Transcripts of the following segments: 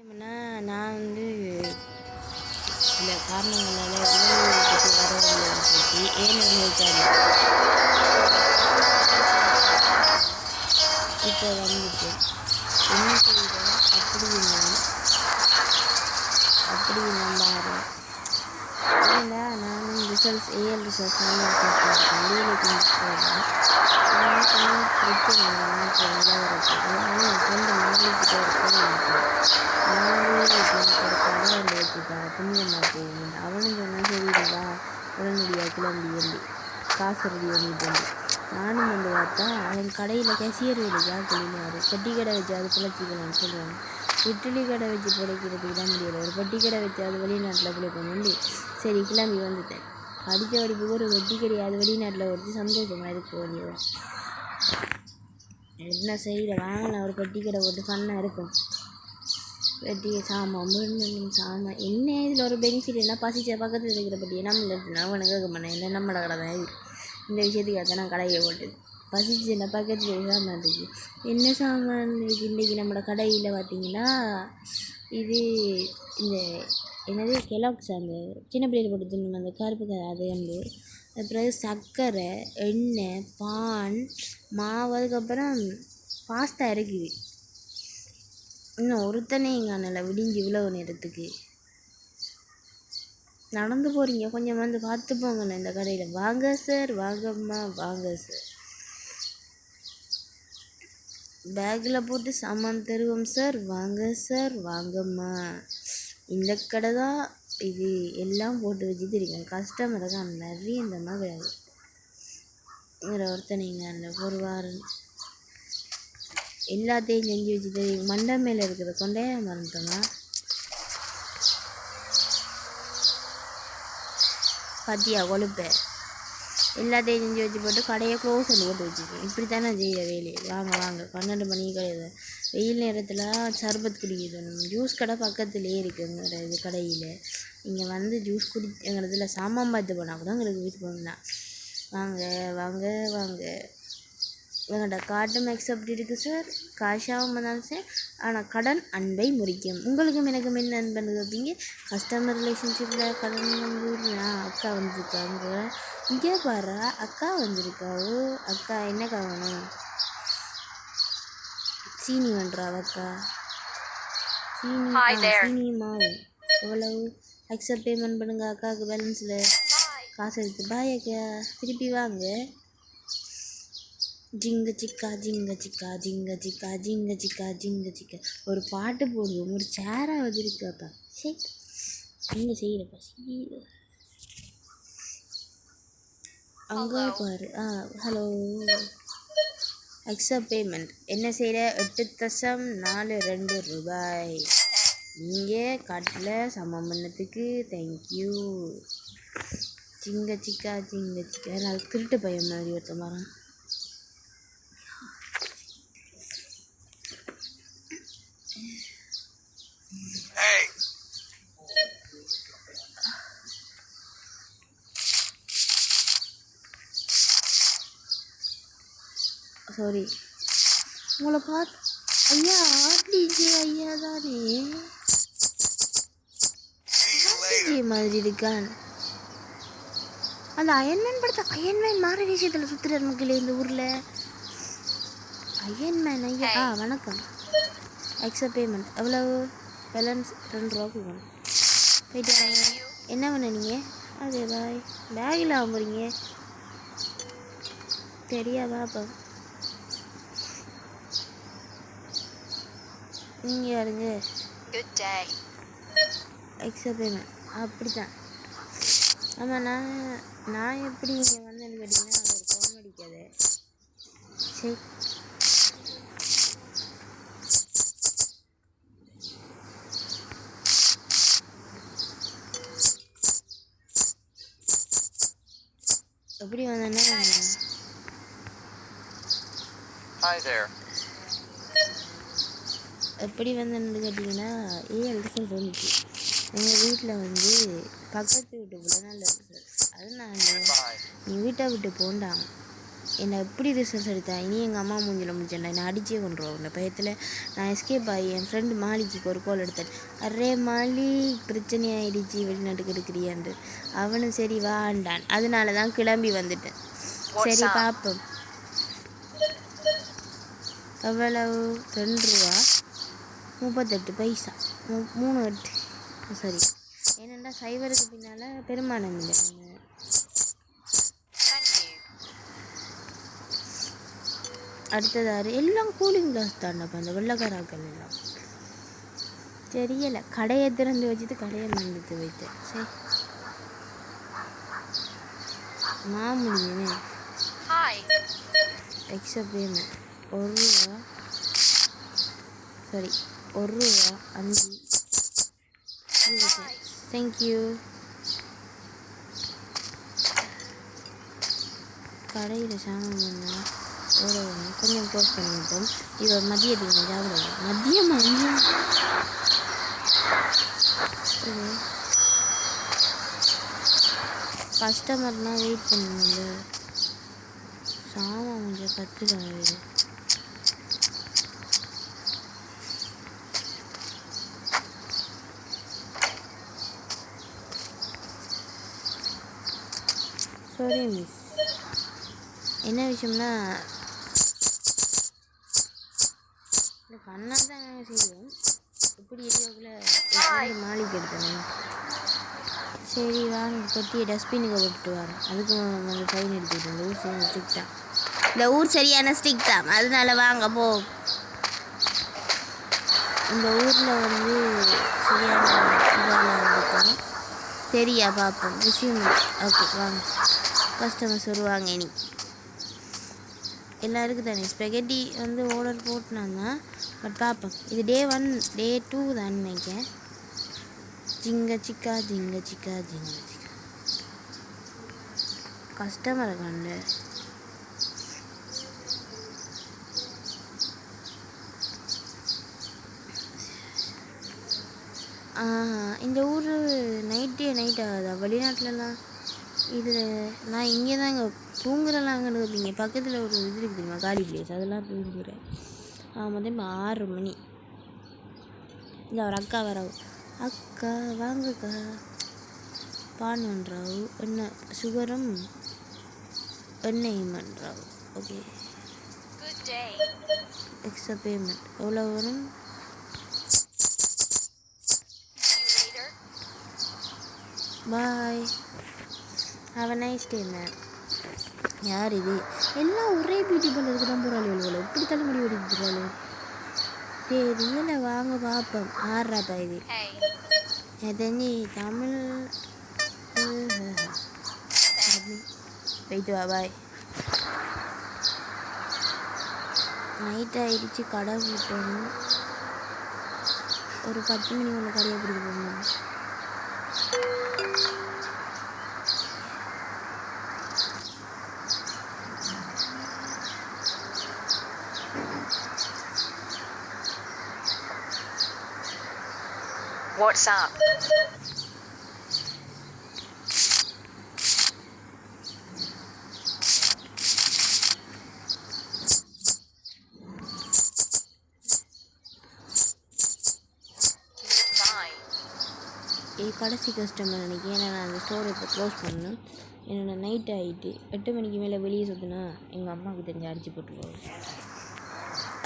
விஷயம்னா நான் வந்து சில காரணங்களால் உடல்நலத்துக்கு வர முடியாத போச்சு. ஏன்னு இருக்காது இப்போ வந்துட்டு என்ன செய்கிறேன் அப்படி நம்பாரு ஏன்னா நானும் ரிசல்ட்ஸ் ஏஎல் ரிசல்ட்ஸ் நல்ல ரிசல்ட்ஸ் பார்த்துட்டேன். வேலைக்கு போகிறேன் கொஞ்சம் பிரச்சனை நாட்டில் நிலவரப்போ அதனால என் ஃப்ரெண்டு மாலிக்கிட்ட ஒரு ஃபோன் அனுப்புவேன். ஒரு கடை ஒன்று வச்சுட்டா புண்ணியமாக போகும். அவனும் சொன்னால் சரிங்களா உடனடியாக கிளம்பி ஏறி காசு ரெடி பண்ணிட்டு நானும் வந்து பார்த்தா அவன் கடையில் கேசியர் வேலைக்காக கிளம்பினார். பெட்டி கடை வச்சு அது பிழைச்சிக்கலாம்னு சொல்லுவாங்க. இட்லி கடை வச்சு பிழைக்கிறதுக்கு தான் முடியலை. ஒரு பெட்டி கடை வச்சு அது வெளிநாட்டில் பிழைக்கணும்னு சரி கிளம்பி வந்துட்டேன். படித்த படிப்புக்கு ஒரு வெட்டி கிடையாது வெளிநாட்டில் வச்சு சந்தோஷமாக இருக்க வேண்டியது. என்ன செய்கிற வாங்கின ஒரு பெட்டி கடை போட்டு ஃபன்னாக இருக்கும். வெட்டி சாமான் சாமான் என்ன இதில் ஒரு பெனிஃபிட் என்ன பசிச்ச பக்கத்தில் இருக்கிற பட்டியை நம்ம அவனுக்கு கேட்க மாட்டேன். இல்லை நம்மளோட கடை தான் இது. இந்த விஷயத்துக்காக நான் கடையை போட்டது. பசிச்சு என்ன பக்கத்தில் சாமான் இருக்குது. என்ன சாமான் இருக்குது இன்றைக்கி நம்மளோட கடையில் பார்த்திங்கன்னா இது இந்த என்னது கெலாக்ஸ் அந்த சின்ன பிள்ளைகள் போட்டு தின்னு அந்த கருப்பு கரை அது வந்து அப்புறம் சர்க்கரை எண்ணெய் பான் மாவு அதுக்கப்புறம் பாஸ்தா இருக்குது. இன்னும் ஒருத்தனே எங்கள் விடிஞ்சு இவ்வளவு நேரத்துக்கு நடந்து போகிறீங்க கொஞ்சம் வந்து பார்த்து போங்கண்ணே இந்த கடையில். வாங்க சார் வாங்கம்மா வாங்க சார் பேக்கில் போட்டு சாமான் தருவோம் சார் வாங்க சார் வாங்கம்மா. இந்த கடை தான் இது எல்லாம் போட்டு வச்சுட்டு இருக்கேன். கஸ்டமரை தான் நிறைய இந்த மாதிரி இங்கே ஒருத்தனைங்க அந்த ஒரு வாரம் எல்லாத்தையும் செஞ்சு வச்சுட்டு மண்டை மேலே இருக்கிற கொண்டைய மறந்துட்டோமா பத்தியா கொழுப்பை எல்லாத்தையும் செஞ்சு வச்சு போட்டு கடையை க்ளோஸ் பண்ணி போட்டு வச்சுருக்கேன். இப்படி தானே செய்கிற வேலையை. வாங்க வாங்க 12 மணிக்கு கிடையாது வெயில் நேரத்தில் சர்பத் குடிக்கணும். ஜூஸ் கடை பக்கத்துலேயே இருக்குங்கிற இது கடையில் இங்கே வந்து ஜூஸ் எங்கிறதுல சாமான் பார்த்து போனால் கூட எங்களுக்கு வீட்டு போகணும். வாங்க வாங்க வாங்க எங்கள்கிட்ட கார்டும் அக்செப்ட் இருக்குது சார். காஷாகவும் வந்தாலும் சார். ஆனால் கடன் அன்பை முறிக்கும். உங்களுக்கும் எனக்கும் என்ன அன்பன்னு கேட்பீங்க. கஸ்டமர் ரிலேஷன்ஷிப்பில் கடன் வந்து அக்கா வந்துருக்காங்க. இங்கே பாரு அக்கா வந்திருக்காவோ. அக்கா என்னக்கா வேணும். சீனி பண்ணுறாவ அக்கா சீனி மாவு எவ்வளவு அக்செப்ட் பேமெண்ட் பண்ணுங்க. அக்காவுக்கு பேலன்ஸில் காசு எடுத்து பாய் அக்கா திருப்பி வாங்க. ஜிங்க சிக்கா ஜிங்க சிக்கா ஜிங்க சிக்கா ஜிங்க சிக்கா ஜிங்க சிக்கா ஒரு பாட்டு போடுவோம். ஒரு சேராக வந்திருக்காப்பா. சரி என்ன செய்யறப்பா அங்கே பாரு. ஹலோ அக்செப்ட் பேமெண்ட் என்ன செய்கிற 8.42 ரூபாய் நீங்கள் காட்டில் சமம் பண்ணதுக்கு தேங்க்யூ. ஜிங்க சிக்கா ஜிங்க சிக்கா நான் திருட்டு பையன் மாதிரி ஒருத்த மாறேன். சாரி உங்களை பார்த்து ஐயா ஆர்டிஜே ஐயா தானே ஆர்டிஜே மாதிரி இருக்கான். அந்த அயன்மேன் படத்தை அயன்மேன் மாற விஷயத்தில் சுற்றுறார் மக்களே இந்த ஊரில். அயன்மேன் ஐயா வணக்கம். அக்செப்ட் பேமெண்ட் எவ்வளவு பேலன்ஸ் 2 ரூபாய்க்கு வேணும். போயிட்டு என்ன பண்ண நீங்கள். அதே பாய் பேக்கில் வாங்குறீங்க தெரியாதா. அப்போ நீங்கள் யாருங்க எக்ஸப்ட் பேமெண்ட் அப்படி தான். ஆமாம் நான் எப்படி இங்கே வந்தேன்னு கேட்டிங்கன்னா அது ஒரு காமெடி கதை. சரி எப்படி வந்தேன்னா எப்படி வந்தேன்னு கேட்டிங்கன்னா ஏஎல் ரிசல்ட் வந்துச்சு. எங்கள் வீட்டில் வந்து பக்கத்து வீட்டு பிள்ளை நல்ல ரிசல்ட். அது நான் நீ வீட்டை விட்டு போண்டாங்க என்னை எப்படி ரிசல்ட்ஸ் எடுத்தேன் இனி எங்கள் அம்மா மூஞ்சில் முடிச்சேன் என்னை அடிச்சே கொண்டுருவோம் இந்த பயத்தில் நான் எஸ்கேப் ஆகி என் ஃப்ரெண்டு மாலிக்கு ஒரு கால் எடுத்தேன். அரே மாலி பிரச்சனையாயிடுச்சு வெளிநாட்டுக்கு எடுக்கிறியான்ட்டு. அவனும் சரி வாண்டான். அதனால தான் கிளம்பி வந்துட்டேன். சரி பார்ப்போம். எவ்வளவு 2 ரூபா 38 பைசா 38 சரி. ஏனெண்டா சைவருக்கு பின்னால் பெருமானம் இல்லை. அடுத்ததாரு எல்லாம் கூலிங் கிளாஸ் தாண்டப்பா அந்த வெள்ளைக்காராக்கள் எல்லாம் தெரியலை. கடையை திறந்து வச்சுட்டு கடையை மறந்துட்டு வைத்தேன். சரி முடிஞ்சேனே. எக்ஸப்ட் பேமெண்ட் 1 ரூபா சரி 1 ரூபா 5 தேங்க்யூ. கடையில் சாமான் பண்ணால் கொஞ்சம் க்ளோஸ் பண்ணிவிட்டோம். இவர் மதியத்துக்கு சாப்பிடுவோம். மதியம் 5 கஸ்டமர்னால் வெயிட் பண்ணுங்க. சாமான் கொஞ்சம் கற்றுக்காது. Sorry miss. என்ன விஷயம்னா இந்த கண்ணால் தான் நாங்கள் செய்வோம். இப்படி ஏரியாவுக்குள்ள மாளிகை எடுத்தோம். சரி வாங்க கொட்டியை டஸ்ட்பினுக்கு போட்டுட்டு வரோம். அதுக்கு வந்து ஃபைன் எடுத்துக்கிட்டோம். இந்த ஊர் சரியான ஸ்ட்ரிக்ட் தான். இந்த ஊர் சரியான ஸ்ட்ரிக்ட் தான். அதனால வாங்க போ. இந்த ஊரில் வந்து சரியான இதாக இருக்கும். சரியா பார்ப்போம் விஷயம். ஓகே வாங்க. கஸ்டமர்ஸ் வருவாங்க. இனி எல்லாருக்கும் தானே ஸ்பெகட்டி வந்து ஆர்டர் போட்டுனாங்க. பட் பார்ப்போம். இது டே 1 டே 2 தான் நினைக்கிறேன். ஜிங்க சிக்கா கஸ்டமரை கண்டு இந்த ஊர் நைட் ஆகுதா? வெளிநாட்டிலலாம் இது நான் இங்கே தான் இங்கே தூங்குறலாங்கன்னு இருப்பீங்க. பக்கத்தில் ஒரு இது இருக்குது தெரியுமா, காலி பிளேஸ், அதெல்லாம் தூங்குறேன். மொத்தம் 6 மணி. இல்லை ஒரு அக்கா வரவு. அக்கா வாங்கக்கா பான் பண்ணுறாவு. என்ன சுகரும் எண்ணெயும் பண்ணுறாவு. ஓகே எக்ஸ்ட்ரா பேமெண்ட் எவ்வளோ வரும்? Bye, have a nice day ma'am. யார் இது? எல்லாம் ஒரே பியூட்டி பார்லருக்கு தான் போகிறாள். எவ்வளோ இப்படி தலைமுடி ஓடிக்கிறாள் தெரியல. வாங்க பார்ப்போம். ஆடுறாப்பா இது தெரிஞ்சு தமிழ். போயிட்டு வா பாய். நைட் ஆகிடுச்சு. கடை விட்டணும். ஒரு 10 மணி உள்ள கடையை பிடிக்க போகணும். What's up? கடைசி கஸ்டமர் நினைக்கிறேன். ஏன்னா நான் அந்த ஸ்டோரை இப்போ க்ளோஸ் பண்ணேன். என்னோட நைட் ஆகிட்டு 8 மணிக்கு மேலே வெளியே சுற்றினா எங்கள் அம்மாவுக்கு தெரிஞ்சு அடிச்சு போட்டுருவாங்க.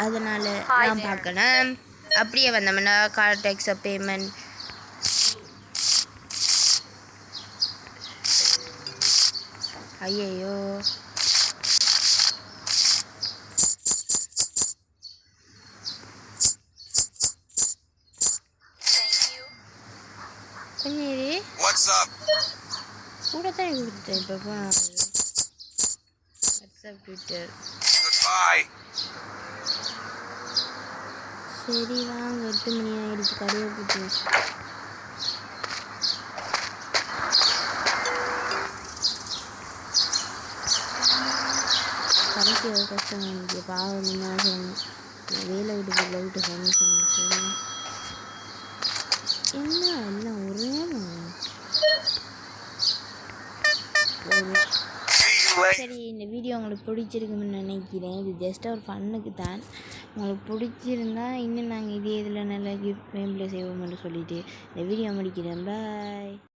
அதனால் நான் பார்க்கணும். அப்படியே வந்தோம்னா கார்ட் டேக்ஸ் பேமெண்ட். ஐயோ கொஞ்சம் இரு. கூட தான் கொடுத்துட்டேன். இப்போ போனால் வாட்ஸ்அப் ட்விட்டர். சரி வாங்க. 8 மணி ஆகிடுச்சு. கடையை போட்டு கடைசி ஒரு கஷ்டம் எனக்கு. பாவம் முன்னாடி சொன்னேன். வேலை விட்டு சொன்னேன். சரி என்ன எல்லாம் ஒரே சரி, இந்த வீடியோ உங்களுக்கு பிடிச்சிருக்குன்னு நினைக்கிறேன். இது ஜஸ்ட் ஒரு ஃபன்னுக்கு தான். உங்களுக்கு பிடிச்சிருந்தா இன்னும் நாங்கள் இதே இதில் நல்ல கிஃப்ட் கேம் ப்ளே செய்வோம்னு சொல்லிவிட்டு இந்த வீடியோ முடிக்கிறேன். பாய்.